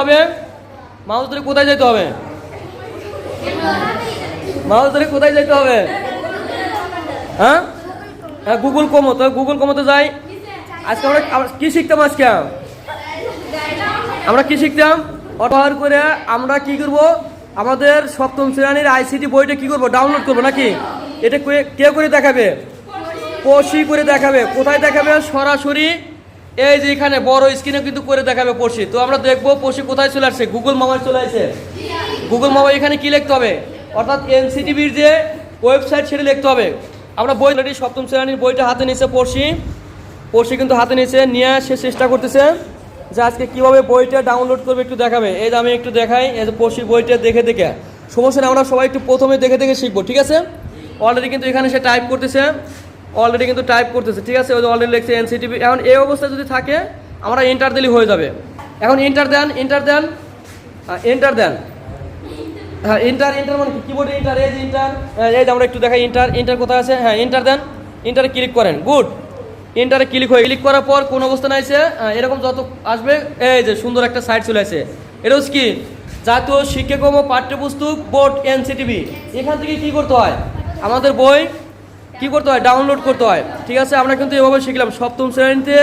হবে মাউস ধরে কোথায় যেতে হবে? মাউস ধরে কোথায় যেতে হবে? হ্যাঁ হ্যাঁ গুগল কমো। তো গুগল কমোতে যাই। আজকে আমরা কি শিখতাম? আজকে আমরা কি শিখতাম? ব্যবহার করে আমরা কি করব? আমাদের সপ্তম শ্রেণীর আইসিটি বইটা কি করব? ডাউনলোড করব নাকি? এটা কে করে দেখাবে? পড়শি করে দেখাবে। কোথায় দেখাবে? সরাসরি এই যে এখানে বড় স্ক্রিনে কিন্তু করে দেখাবে পড়শি। তো আমরা দেখবো পড়শি কোথায় চলে আসছে। গুগল মোবাইল চলে আসছে। গুগল মোবাইল এখানে কি লিখতে হবে? অর্থাৎ এনসিটিভির যে ওয়েবসাইট সেটা লিখতে হবে। আমরা বই অলরেডি সপ্তম শ্রেণীর বইটা হাতে নিয়েছে পড়শি কিন্তু হাতে নিয়ে সে চেষ্টা করতেছে যে আজকে কীভাবে বইটা ডাউনলোড করবে একটু দেখাবে। এই যে আমি একটু দেখাই, এই যে পড়শির বইটা দেখে সমস্যা নেই, আমরা সবাই একটু প্রথমে দেখে শিখবো, ঠিক আছে? অলরেডি কিন্তু এখানে সে টাইপ করতেছে, ঠিক আছে? ওই যে অলরেডি লিখছে এনসিটিভি। এখন এই অবস্থায় যদি থাকে আমরা এন্টার দিলেই হয়ে যাবে। এখন এন্টার দেন। হ্যাঁ এন্টার মানে কিবোর্ডে এন্টার। এই যে এন্টার, এই যে আমরা একটু দেখাই এন্টার কোথায় আছে। হ্যাঁ এন্টার দেন, এন্টারে ক্লিক করেন। গুড, এন্টারে ক্লিক করার পর কোন অবস্থা আছে এরকম যত আসবে, এই যে সুন্দর একটা সাইট চলে আসে। এটা হচ্ছে কি? জাতীয় শিক্ষাক্রম ও পাঠ্যপুস্তক বোর্ড এনসিটিভি। এখান থেকে কি করতে হয়? আমাদের বই কি করতে হয়? ডাউনলোড করতে হয়, ঠিক আছে? আমরা কিন্তু এভাবে শিখলাম সপ্তম শ্রেণীতে